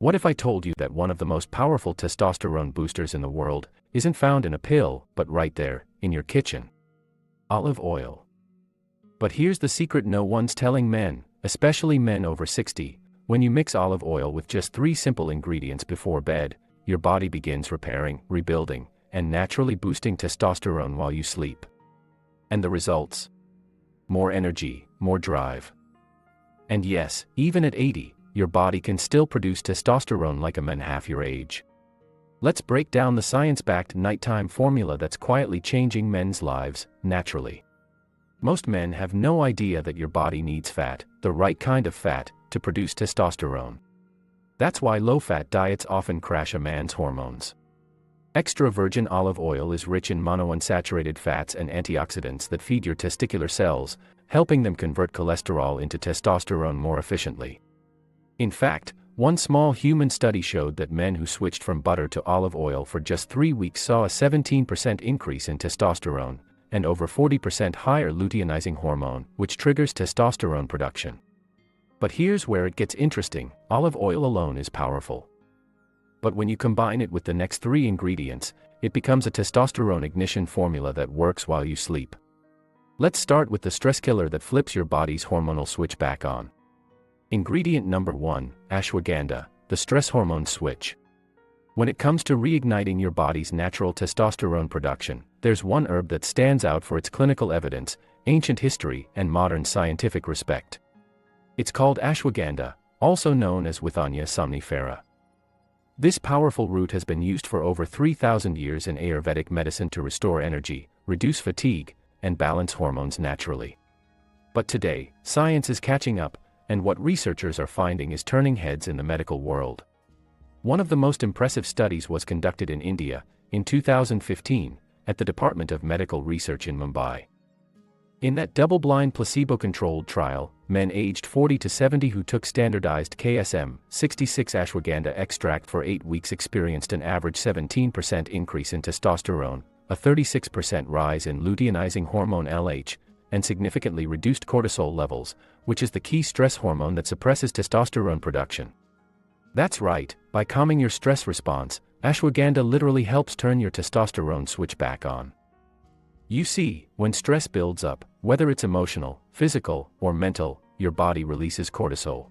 What if I told you that one of the most powerful testosterone boosters in the world isn't found in a pill, but right there, in your kitchen? Olive oil. But here's the secret no one's telling men, especially men over 60. When you mix olive oil with just 3 simple ingredients before bed, your body begins repairing, rebuilding, and naturally boosting testosterone while you sleep. And the results? More energy, more drive. And yes, even at 80, your body can still produce testosterone like a man half your age. Let's break down the science-backed nighttime formula that's quietly changing men's lives, naturally. Most men have no idea that your body needs fat, the right kind of fat, to produce testosterone. That's why low-fat diets often crash a man's hormones. Extra virgin olive oil is rich in monounsaturated fats and antioxidants that feed your testicular cells, helping them convert cholesterol into testosterone more efficiently. In fact, one small human study showed that men who switched from butter to olive oil for just 3 weeks saw a 17% increase in testosterone, and over 40% higher luteinizing hormone, which triggers testosterone production. But here's where it gets interesting: olive oil alone is powerful. But when you combine it with the next 3 ingredients, it becomes a testosterone ignition formula that works while you sleep. Let's start with the stress killer that flips your body's hormonal switch back on. Ingredient number 1, ashwagandha, the stress hormone switch. When it comes to reigniting your body's natural testosterone production, there's one herb that stands out for its clinical evidence, ancient history, and modern scientific respect. It's called ashwagandha, also known as Withania somnifera. This powerful root has been used for over 3,000 years in Ayurvedic medicine to restore energy, reduce fatigue, and balance hormones naturally. But today, science is catching up, and what researchers are finding is turning heads in the medical world. One of the most impressive studies was conducted in India, in 2015, at the Department of Medical Research in Mumbai. In that double-blind placebo-controlled trial, men aged 40 to 70 who took standardized KSM-66 ashwagandha extract for 8 weeks experienced an average 17% increase in testosterone, a 36% rise in luteinizing hormone LH, and significantly reduced cortisol levels, which is the key stress hormone that suppresses testosterone production. That's right, by calming your stress response, ashwagandha literally helps turn your testosterone switch back on. You see, when stress builds up, whether it's emotional, physical, or mental, your body releases cortisol.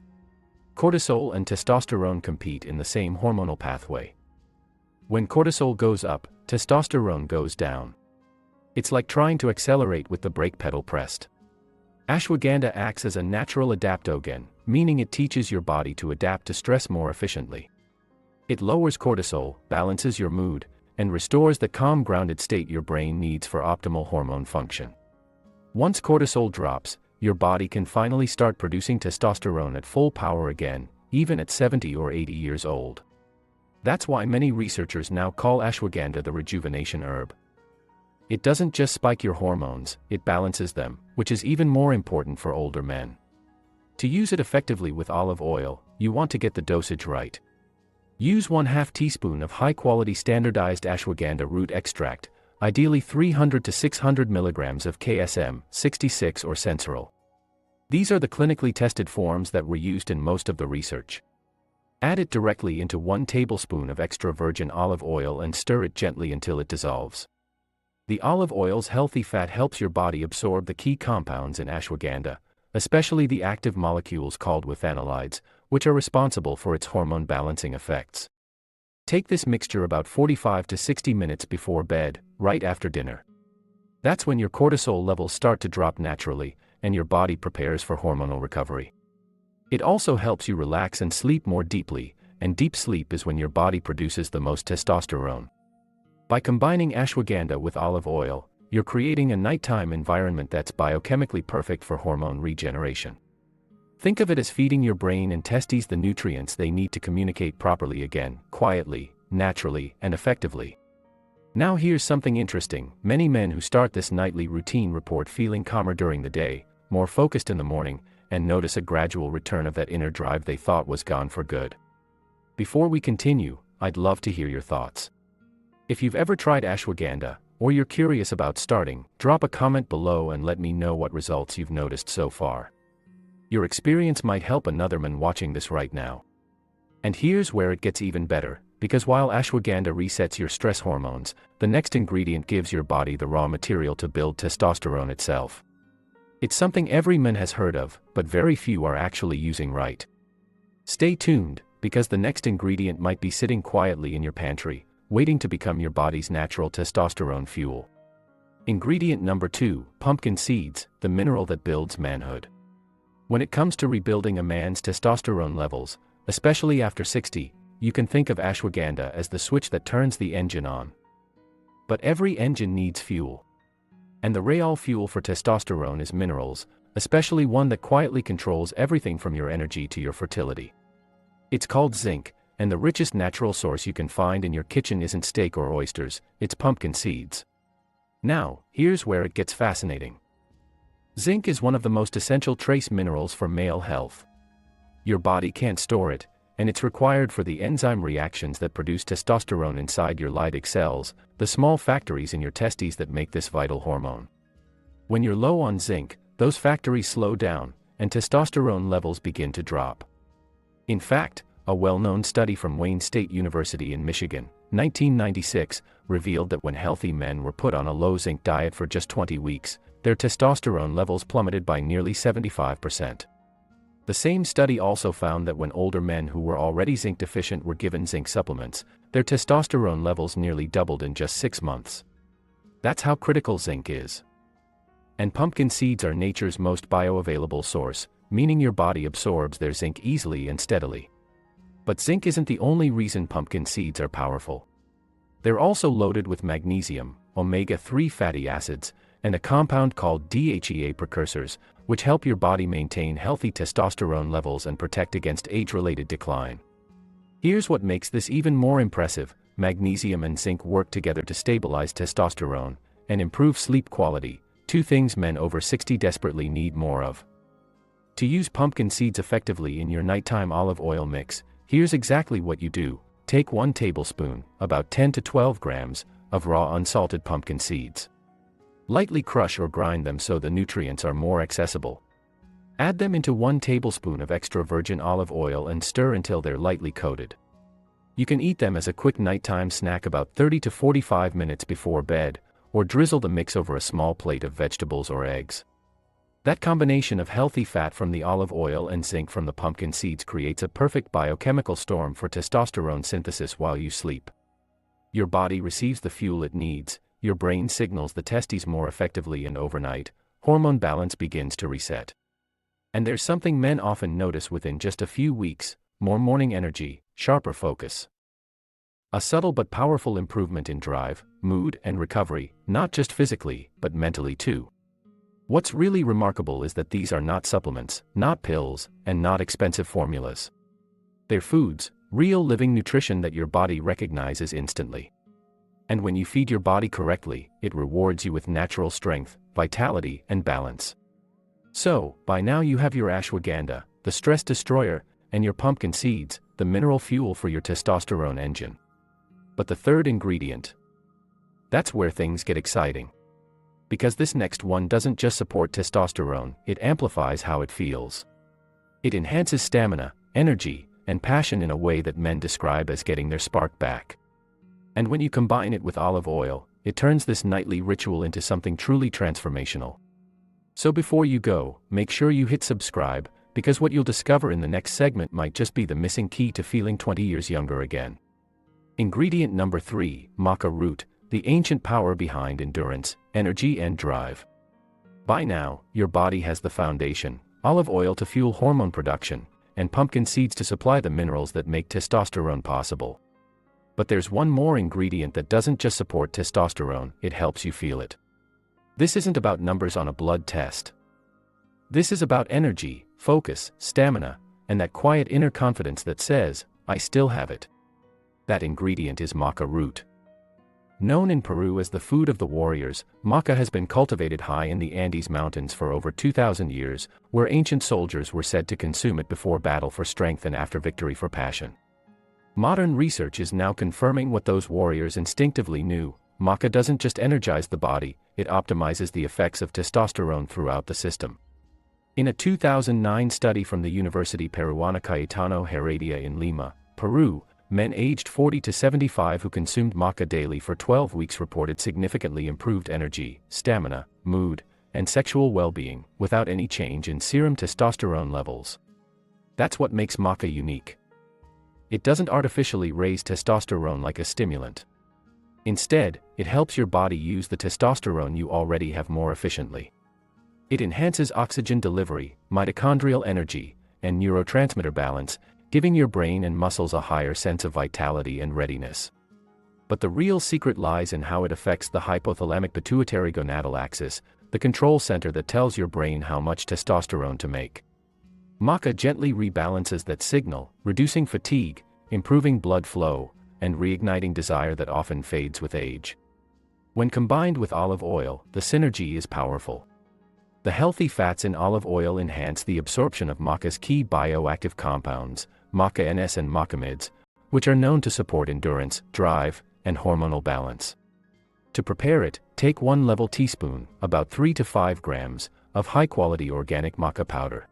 Cortisol and testosterone compete in the same hormonal pathway. When cortisol goes up, testosterone goes down. It's like trying to accelerate with the brake pedal pressed. Ashwagandha acts as a natural adaptogen, meaning it teaches your body to adapt to stress more efficiently. It lowers cortisol, balances your mood, and restores the calm, grounded state your brain needs for optimal hormone function. Once cortisol drops, your body can finally start producing testosterone at full power again, even at 70 or 80 years old. That's why many researchers now call ashwagandha the rejuvenation herb. It doesn't just spike your hormones, it balances them, which is even more important for older men. To use it effectively with olive oil, you want to get the dosage right. Use 1/2 teaspoon of high-quality standardized ashwagandha root extract, ideally 300 to 600 milligrams of KSM-66 or sensoril. These are the clinically tested forms that were used in most of the research. Add it directly into 1 tablespoon of extra virgin olive oil and stir it gently until it dissolves. The olive oil's healthy fat helps your body absorb the key compounds in ashwagandha, especially the active molecules called withanolides, which are responsible for its hormone balancing effects. Take this mixture about 45 to 60 minutes before bed, right after dinner. That's when your cortisol levels start to drop naturally, and your body prepares for hormonal recovery. It also helps you relax and sleep more deeply, and deep sleep is when your body produces the most testosterone. By combining ashwagandha with olive oil, you're creating a nighttime environment that's biochemically perfect for hormone regeneration. Think of it as feeding your brain and testes the nutrients they need to communicate properly again, quietly, naturally, and effectively. Now here's something interesting: many men who start this nightly routine report feeling calmer during the day, more focused in the morning, and notice a gradual return of that inner drive they thought was gone for good. Before we continue, I'd love to hear your thoughts. If you've ever tried ashwagandha, or you're curious about starting, drop a comment below and let me know what results you've noticed so far. Your experience might help another man watching this right now. And here's where it gets even better, because while ashwagandha resets your stress hormones, the next ingredient gives your body the raw material to build testosterone itself. It's something every man has heard of, but very few are actually using right. Stay tuned, because the next ingredient might be sitting quietly in your pantry, waiting to become your body's natural testosterone fuel. Ingredient number 2, pumpkin seeds, the mineral that builds manhood. When it comes to rebuilding a man's testosterone levels, especially after 60, you can think of ashwagandha as the switch that turns the engine on. But every engine needs fuel. And the real fuel for testosterone is minerals, especially one that quietly controls everything from your energy to your fertility. It's called zinc, and the richest natural source you can find in your kitchen isn't steak or oysters, it's pumpkin seeds. Now, here's where it gets fascinating. Zinc is one of the most essential trace minerals for male health. Your body can't store it, and it's required for the enzyme reactions that produce testosterone inside your Leydig cells, the small factories in your testes that make this vital hormone. When you're low on zinc, those factories slow down, and testosterone levels begin to drop. In fact, a well-known study from Wayne State University in Michigan, 1996, revealed that when healthy men were put on a low-zinc diet for just 20 weeks, their testosterone levels plummeted by nearly 75%. The same study also found that when older men who were already zinc deficient were given zinc supplements, their testosterone levels nearly doubled in just 6 months. That's how critical zinc is. And pumpkin seeds are nature's most bioavailable source, meaning your body absorbs their zinc easily and steadily. But zinc isn't the only reason pumpkin seeds are powerful. They're also loaded with magnesium, omega-3 fatty acids, and a compound called DHEA precursors, which help your body maintain healthy testosterone levels and protect against age-related decline. Here's what makes this even more impressive: magnesium and zinc work together to stabilize testosterone and improve sleep quality, two things men over 60 desperately need more of. To use pumpkin seeds effectively in your nighttime olive oil mix, here's exactly what you do. Take 1 tablespoon, about 10 to 12 grams, of raw unsalted pumpkin seeds. Lightly crush or grind them so the nutrients are more accessible. Add them into 1 tablespoon of extra virgin olive oil and stir until they're lightly coated. You can eat them as a quick nighttime snack about 30 to 45 minutes before bed, or drizzle the mix over a small plate of vegetables or eggs. That combination of healthy fat from the olive oil and zinc from the pumpkin seeds creates a perfect biochemical storm for testosterone synthesis while you sleep. Your body receives the fuel it needs, your brain signals the testes more effectively, and overnight, hormone balance begins to reset. And there's something men often notice within just a few weeks: more morning energy, sharper focus. A subtle but powerful improvement in drive, mood, and recovery, not just physically, but mentally too. What's really remarkable is that these are not supplements, not pills, and not expensive formulas. They're foods, real living nutrition that your body recognizes instantly. And when you feed your body correctly, it rewards you with natural strength, vitality, and balance. So, by now you have your ashwagandha, the stress destroyer, and your pumpkin seeds, the mineral fuel for your testosterone engine. But the third ingredient, that's where things get exciting. Because this next one doesn't just support testosterone, it amplifies how it feels. It enhances stamina, energy, and passion in a way that men describe as getting their spark back. And when you combine it with olive oil, it turns this nightly ritual into something truly transformational. So before you go, make sure you hit subscribe, because what you'll discover in the next segment might just be the missing key to feeling 20 years younger again. Ingredient number 3, maca root, the ancient power behind endurance, energy, and drive. By now, your body has the foundation: olive oil to fuel hormone production, and pumpkin seeds to supply the minerals that make testosterone possible. But there's one more ingredient that doesn't just support testosterone, it helps you feel it. This isn't about numbers on a blood test. This is about energy, focus, stamina, and that quiet inner confidence that says, "I still have it." That ingredient is maca root. Known in Peru as the food of the warriors, maca has been cultivated high in the Andes Mountains for over 2,000 years, where ancient soldiers were said to consume it before battle for strength and after victory for passion. Modern research is now confirming what those warriors instinctively knew: maca doesn't just energize the body, it optimizes the effects of testosterone throughout the system. In a 2009 study from the University Peruana Cayetano Heredia in Lima, Peru, men aged 40 to 75 who consumed maca daily for 12 weeks reported significantly improved energy, stamina, mood, and sexual well-being, without any change in serum testosterone levels. That's what makes maca unique. It doesn't artificially raise testosterone like a stimulant. Instead, it helps your body use the testosterone you already have more efficiently. It enhances oxygen delivery, mitochondrial energy, and neurotransmitter balance, giving your brain and muscles a higher sense of vitality and readiness. But the real secret lies in how it affects the hypothalamic pituitary gonadal axis, the control center that tells your brain how much testosterone to make. Maca gently rebalances that signal, reducing fatigue, improving blood flow, and reigniting desire that often fades with age. When combined with olive oil, the synergy is powerful. The healthy fats in olive oil enhance the absorption of maca's key bioactive compounds, maca-NS and macamids, which are known to support endurance, drive, and hormonal balance. To prepare it, take 1 level teaspoon, about 3 to 5 grams, of high-quality organic maca powder.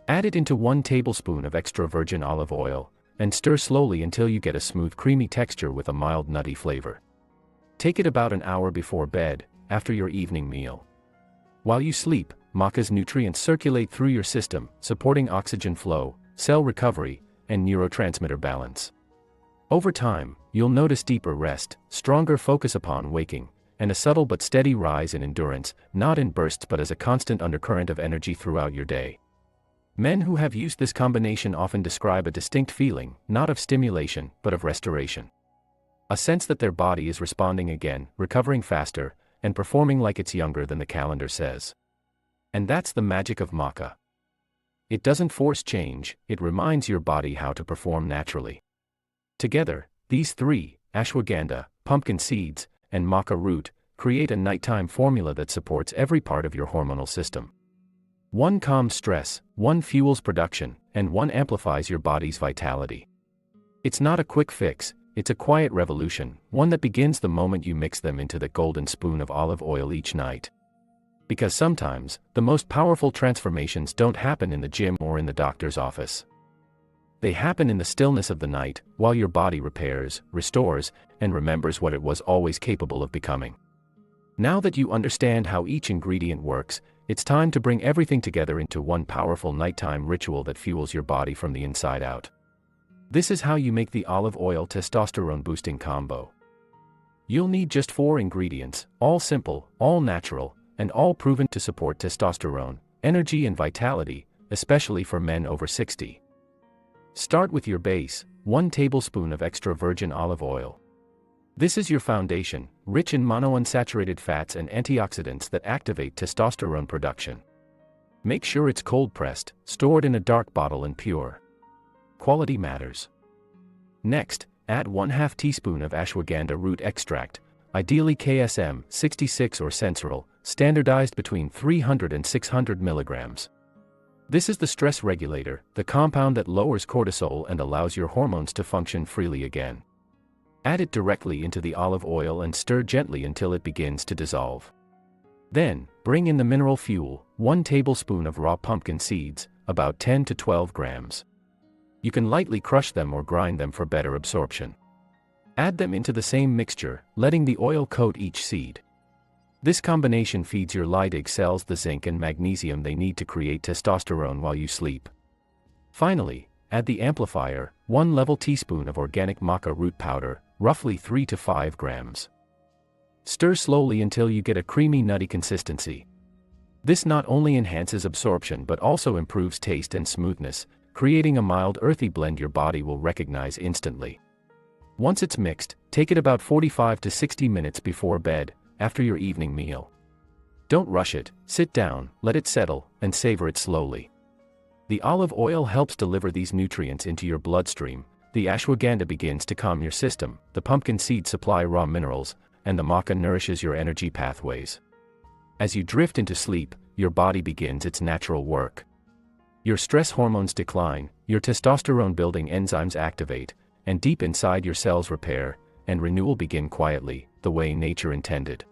Add it into 1 tablespoon of extra virgin olive oil, and stir slowly until you get a smooth creamy texture with a mild nutty flavor. Take it about an hour before bed, after your evening meal. While you sleep, maca's nutrients circulate through your system, supporting oxygen flow, cell recovery, and neurotransmitter balance. Over time, you'll notice deeper rest, stronger focus upon waking, and a subtle but steady rise in endurance, not in bursts but as a constant undercurrent of energy throughout your day. Men who have used this combination often describe a distinct feeling, not of stimulation, but of restoration. A sense that their body is responding again, recovering faster, and performing like it's younger than the calendar says. And that's the magic of maca. It doesn't force change, it reminds your body how to perform naturally. Together, these three, ashwagandha, pumpkin seeds, and maca root, create a nighttime formula that supports every part of your hormonal system. One calms stress, one fuels production, and one amplifies your body's vitality. It's not a quick fix, it's a quiet revolution, one that begins the moment you mix them into the golden spoon of olive oil each night. Because sometimes, the most powerful transformations don't happen in the gym or in the doctor's office. They happen in the stillness of the night, while your body repairs, restores, and remembers what it was always capable of becoming. Now that you understand how each ingredient works, it's time to bring everything together into one powerful nighttime ritual that fuels your body from the inside out. This is how you make the olive oil testosterone boosting combo. You'll need just 4 ingredients, all simple, all natural, and all proven to support testosterone, energy and vitality, especially for men over 60. Start with your base, 1 tablespoon of extra virgin olive oil. This is your foundation, rich in monounsaturated fats and antioxidants that activate testosterone production. Make sure it's cold-pressed, stored in a dark bottle and pure. Quality matters. Next, add 1/2 teaspoon of ashwagandha root extract, ideally KSM-66 or sensoril, standardized between 300 and 600 milligrams. This is the stress regulator, the compound that lowers cortisol and allows your hormones to function freely again. Add it directly into the olive oil and stir gently until it begins to dissolve. Then, bring in the mineral fuel, 1 tablespoon of raw pumpkin seeds, about 10 to 12 grams. You can lightly crush them or grind them for better absorption. Add them into the same mixture, letting the oil coat each seed. This combination feeds your Leydig cells the zinc and magnesium they need to create testosterone while you sleep. Finally, add the amplifier, 1 level teaspoon of organic maca root powder, roughly 3 to 5 grams. Stir slowly until you get a creamy nutty consistency. This not only enhances absorption but also improves taste and smoothness, creating a mild earthy blend your body will recognize instantly. Once it's mixed, take it about 45 to 60 minutes before bed, after your evening meal. Don't rush it, sit down, let it settle, and savor it slowly. The olive oil helps deliver these nutrients into your bloodstream, the ashwagandha begins to calm your system, the pumpkin seeds supply raw minerals, and the maca nourishes your energy pathways. As you drift into sleep, your body begins its natural work. Your stress hormones decline, your testosterone-building enzymes activate, and deep inside your cells repair and renewal begin quietly, the way nature intended.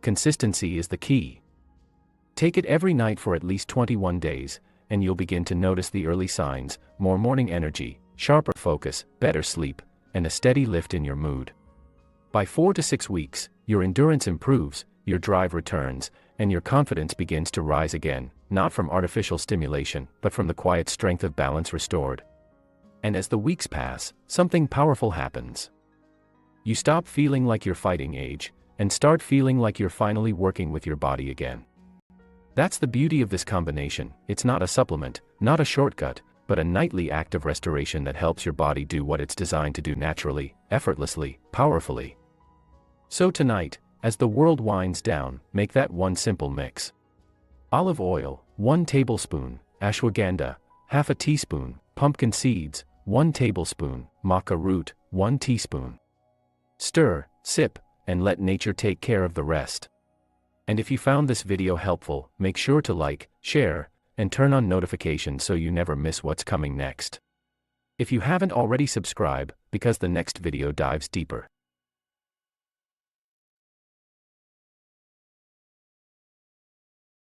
Consistency is the key. Take it every night for at least 21 days, and you'll begin to notice the early signs: more morning energy, sharper focus, better sleep, and a steady lift in your mood. By 4 to 6 weeks, your endurance improves, your drive returns, and your confidence begins to rise again, not from artificial stimulation, but from the quiet strength of balance restored. And as the weeks pass, something powerful happens. You stop feeling like you're fighting age, and start feeling like you're finally working with your body again. That's the beauty of this combination. It's not a supplement, not a shortcut, but a nightly act of restoration that helps your body do what it's designed to do naturally, effortlessly, powerfully. So tonight, as the world winds down, make that one simple mix. Olive oil, 1 tablespoon, ashwagandha, half a teaspoon, pumpkin seeds, 1 tablespoon, maca root, 1 teaspoon. Stir, sip, and let nature take care of the rest. And if you found this video helpful, make sure to like, share, and turn on notifications so you never miss what's coming next. If you haven't already, subscribe, because the next video dives deeper.